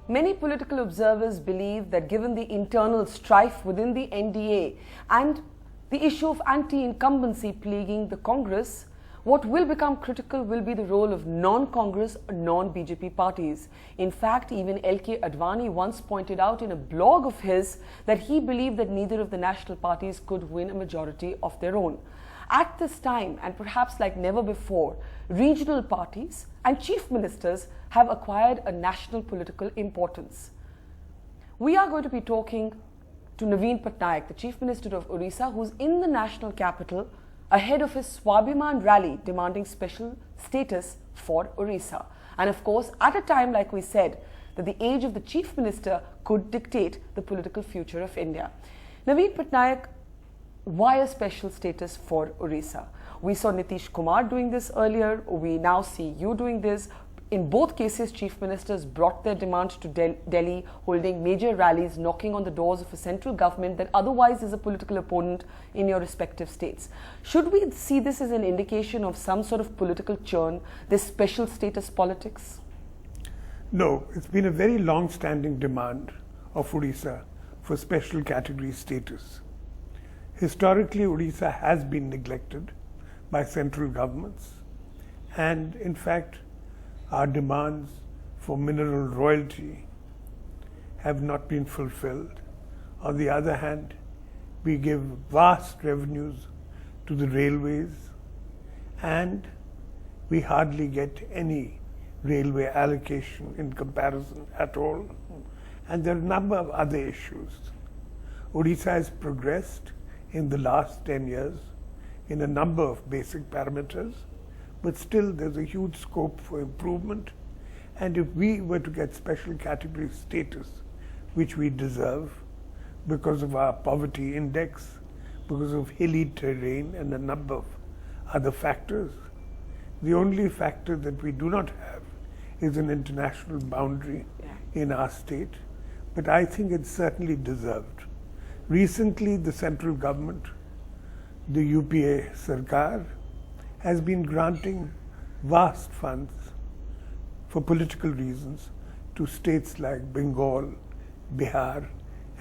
Many political observers believe that given the internal strife within the NDA and the issue of anti-incumbency plaguing the Congress, what will become critical will be the role of non-Congress or non-BJP parties. In fact, even L.K. Advani once pointed out in a blog of his that he believed that neither of the national parties could win a majority of their own. At this time, and perhaps like never before, regional parties and chief ministers have acquired a national political importance. We are going to be talking to Naveen Patnaik, the Chief Minister of Odisha, who's in the national capital ahead of his Swabhiman rally demanding special status for Odisha. And of course, at a time, like we said, that the age of the Chief Minister could dictate the political future of India. Naveen Patnaik, why a special status for Odisha? We saw Nitish Kumar doing this earlier. We now see you doing this. In both cases, chief ministers brought their demand to Delhi, holding major rallies, knocking on the doors of a central government that otherwise is a political opponent in your respective states. Should we see this as an indication of some sort of political churn, this special status politics? No, it's been a very long-standing demand of Odisha for special category status. Historically, Odisha has been neglected by central governments, and in fact, our demands for mineral royalty have not been fulfilled. On the other hand, we give vast revenues to the railways, and we hardly get any railway allocation in comparison at all. And there are a number of other issues. Odisha has progressed in the last 10 years in a number of basic parameters, but still there's a huge scope for improvement. And if we were to get special category status, which we deserve because of our poverty index, because of hilly terrain and a number of other factors, the only factor that we do not have is an international boundary in our state, but I think it's certainly deserved. Recently, the central government, the UPA Sarkar, has been granting vast funds for political reasons to states like Bengal, BIHAR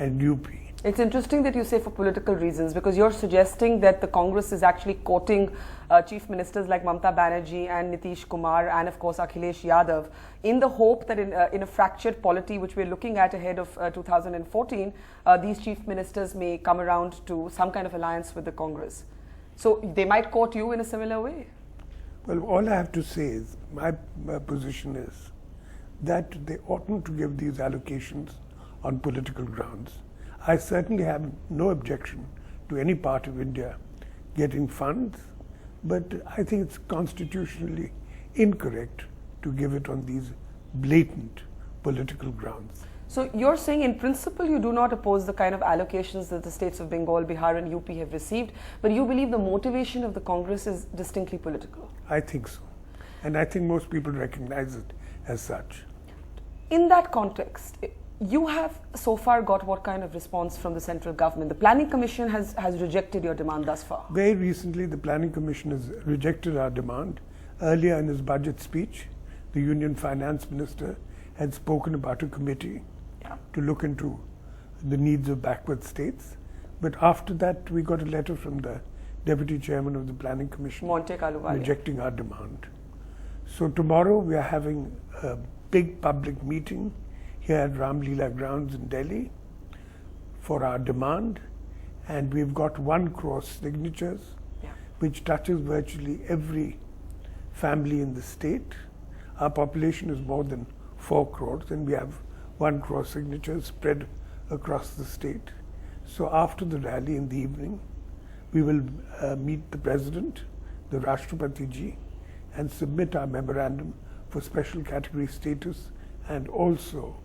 and UP. It's interesting that you say for political reasons, because you're suggesting that the Congress is actually courting chief ministers like Mamata Banerjee and Nitish Kumar and of course Akhilesh Yadav in the hope that in a fractured polity which we're looking at ahead of 2014, these chief ministers may come around to some kind of alliance with the Congress. So they might court you in a similar way? Well, all I have to say is, my position is that they oughtn't to give these allocations on political grounds. I certainly have no objection to any part of India getting funds, but I think it's constitutionally incorrect to give it on these blatant political grounds. So you're saying in principle you do not oppose the kind of allocations that the states of Bengal, Bihar and UP have received, but you believe the motivation of the Congress is distinctly political? I think so. And I think most people recognize it as such. In that context, you have so far got what kind of response from the central government? The Planning Commission has rejected your demand thus far. Very recently, the Planning Commission has rejected our demand. Earlier in his budget speech, the Union Finance Minister had spoken about a committee to look into the needs of backward states. But after that, we got a letter from the Deputy Chairman of the Planning Commission rejecting our demand. So tomorrow we are having a big public meeting here at Ram Leela grounds in Delhi for our demand, and we've got 1 crore signatures, which touches virtually every family in the state. Our population is more than 4 crores, and we have 1 crore signatures spread across the state. So after the rally in the evening, we will meet the President, the Rashtrapati Ji, and submit our memorandum for special category status, and also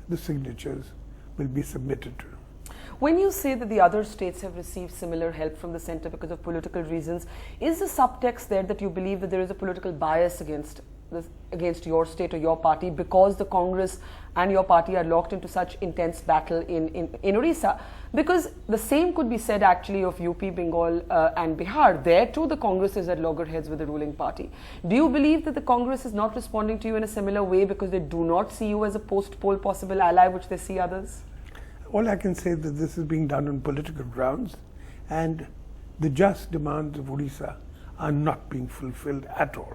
the signatures will be submitted to. When you say that the other states have received similar help from the centre because of political reasons, is the subtext there that you believe that there is a political bias against against your state or your party because the Congress and your party are locked into such intense battle in Odisha. Because the same could be said actually of UP, Bengal and Bihar. There too the Congress is at loggerheads with the ruling party. Do you believe that the Congress is not responding to you in a similar way because they do not see you as a post-poll possible ally which they see others? All I can say is that this is being done on political grounds, and the just demands of Odisha are not being fulfilled at all.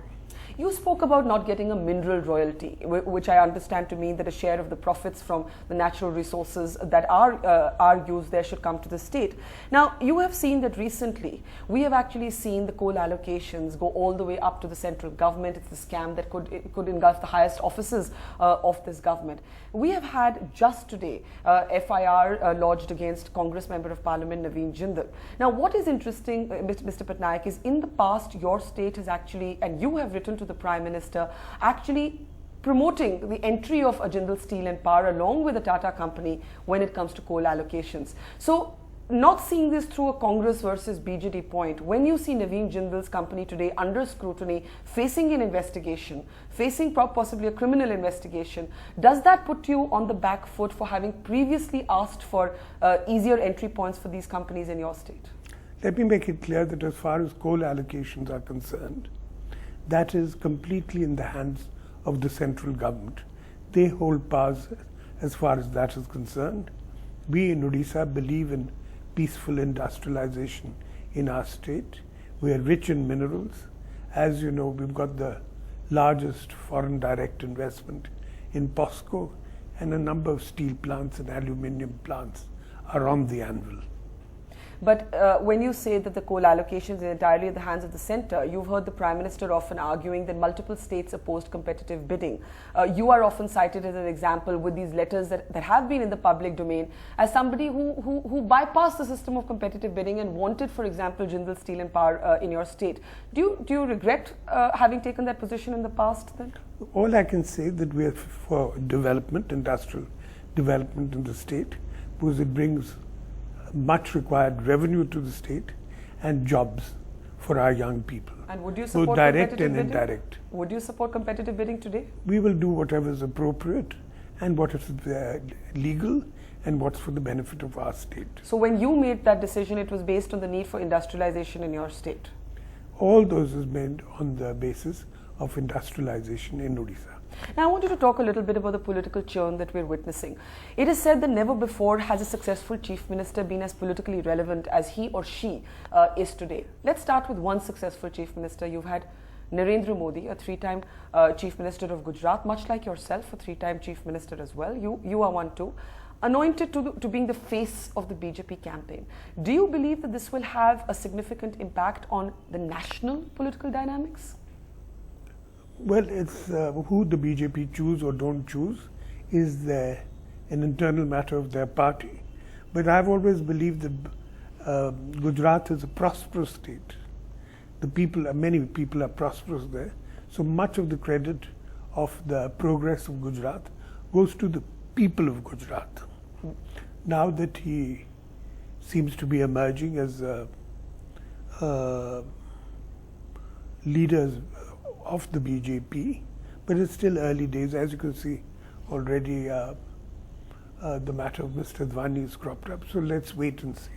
You spoke about not getting a mineral royalty, which I understand to mean that a share of the profits from the natural resources that are used there should come to the state. Now, you have seen that recently. We have actually seen the coal allocations go all the way up to the central government. It's a scam that could engulf the highest offices of this government. We have had just today FIR lodged against Congress Member of Parliament Naveen Jindal. Now, what is interesting, Mr. Patnaik, is in the past your state has actually, and you have written to the Prime Minister, actually promoting the entry of Jindal Steel and Power along with the Tata company when it comes to coal allocations. So, not seeing this through a Congress versus BJP point, when you see Naveen Jindal's company today under scrutiny, facing an investigation, facing possibly a criminal investigation, does that put you on the back foot for having previously asked for easier entry points for these companies in your state? Let me make it clear that as far as coal allocations are concerned, that is completely in the hands of the central government. They hold powers as far as that is concerned. We in Odisha believe in peaceful industrialization in our state. We are rich in minerals. As you know, we've got the largest foreign direct investment in POSCO, and a number of steel plants and aluminium plants are on the anvil. But when you say that the coal allocations are entirely in the hands of the centre, you've heard the Prime Minister often arguing that multiple states opposed competitive bidding. You are often cited as an example with these letters that have been in the public domain as somebody who bypassed the system of competitive bidding and wanted, for example, Jindal Steel and Power in your state. Do you regret having taken that position in the past then? All I can say that we are for development, industrial development in the state, because it brings much required revenue to the state and jobs for our young people. And would you support both direct competitive and bidding? indirect. Would you support competitive bidding today? We will do whatever is appropriate and what is legal and what's for the benefit of our state. So when you made that decision, it was based on the need for industrialization in your state? All those is made on the basis of industrialization in Odisha. Now, I want you to talk a little bit about the political churn that we're witnessing. It is said that never before has a successful chief minister been as politically relevant as he or she is today. Let's start with one successful chief minister. You've had Narendra Modi, a three-time chief minister of Gujarat, much like yourself, a three-time chief minister as well. You are one too. Anointed to being the face of the BJP campaign. Do you believe that this will have a significant impact on the national political dynamics? Well, it's who the BJP choose or don't choose is an internal matter of their party. But I've always believed that Gujarat is a prosperous state. Many people are prosperous there. So much of the credit of the progress of Gujarat goes to the people of Gujarat. Now that he seems to be emerging as leaders of the BJP, but it's still early days. As you can see, already the matter of Mr. Advani is cropped up. So let's wait and see.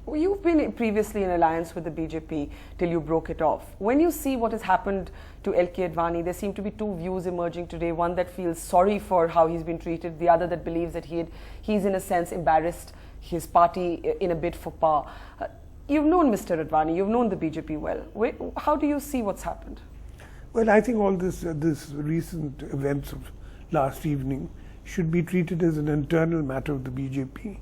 Well, you've been previously in alliance with the BJP till you broke it off. When you see what has happened to LK Advani, there seem to be two views emerging today. One that feels sorry for how he's been treated, the other that believes that he's in a sense embarrassed his party in a bid for power. You've known Mr. Advani, you've known the BJP well. How do you see what's happened? Well, I think all this recent events of last evening should be treated as an internal matter of the BJP.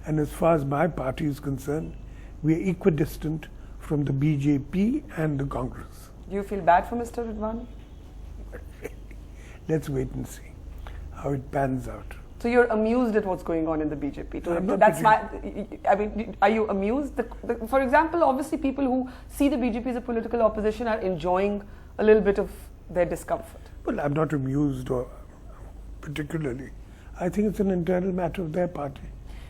And as far as my party is concerned, we are equidistant from the BJP and the Congress. Do you feel bad for Mr. Advani? Let's wait and see how it pans out. So you're amused at what's going on in the BJP? I mean, are you amused? For example, obviously people who see the BJP as a political opposition are enjoying a little bit of their discomfort. Well, I'm not amused or particularly. I think it's an internal matter of their party.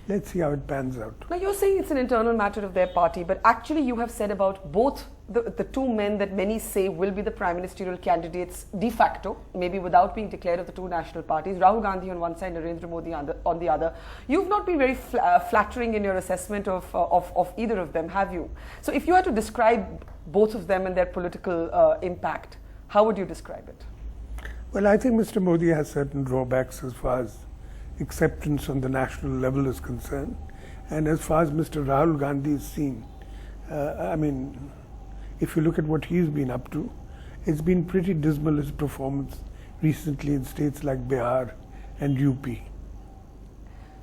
Let's see how it pans out. Now you're saying it's an internal matter of their party, but actually you have said about both the two men that many say will be the prime ministerial candidates de facto, maybe without being declared, of the two national parties, Rahul Gandhi on one side, Narendra Modi on the other. You've not been very flattering in your assessment of either of them, have you? So if you had to describe both of them and their political impact, how would you describe it? Well, I think Mr. Modi has certain drawbacks as far as acceptance on the national level is concerned. And as far as Mr. Rahul Gandhi is seen, I mean, if you look at what he's been up to, it's been pretty dismal, his performance recently in states like BIHAR and UP.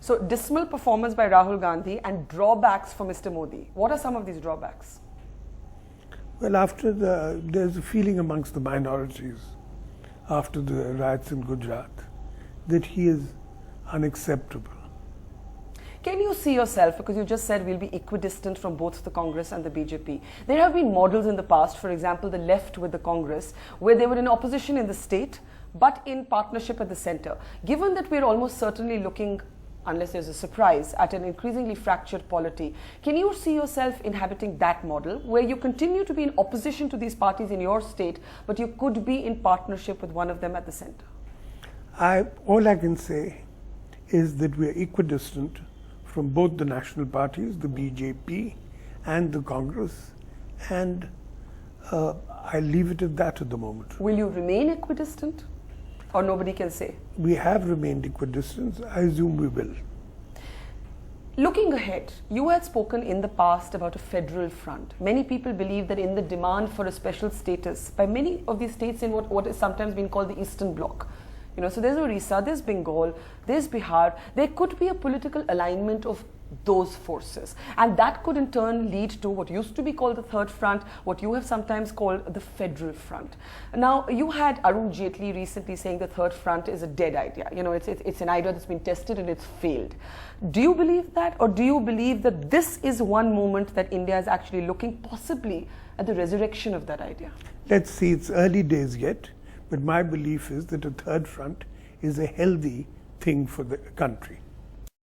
So dismal performance by Rahul Gandhi and drawbacks for Mr. Modi. What are some of these drawbacks? Well, there's a feeling amongst the minorities after the riots in Gujarat that he is unacceptable. Can you see yourself, because you just said we'll be equidistant from both the Congress and the BJP. There have been models in the past, for example, the left with the Congress, where they were in opposition in the state, but in partnership at the center. Given that we're almost certainly looking, unless there's a surprise, at an increasingly fractured polity, can you see yourself inhabiting that model, where you continue to be in opposition to these parties in your state, but you could be in partnership with one of them at the center? All I can say is that we are equidistant from both the national parties, the BJP and the Congress, and I leave it at that at the moment. Will you remain equidistant, or nobody can say? We have remained equidistant. I assume we will. Looking ahead, you had spoken in the past about a federal front. Many people believe that in the demand for a special status by many of these states in what is sometimes been called the Eastern Bloc, so there's Odisha, there's Bengal, there's Bihar. There could be a political alignment of those forces, and that could in turn lead to what used to be called the third front, what you have sometimes called the federal front. Now, you had Arun Jaitley recently saying the third front is a dead idea. It's an idea that's been tested and it's failed. Do you believe that, or do you believe that this is one moment that India is actually looking possibly at the resurrection of that idea? Let's see, it's early days yet. But my belief is that a third front is a healthy thing for the country.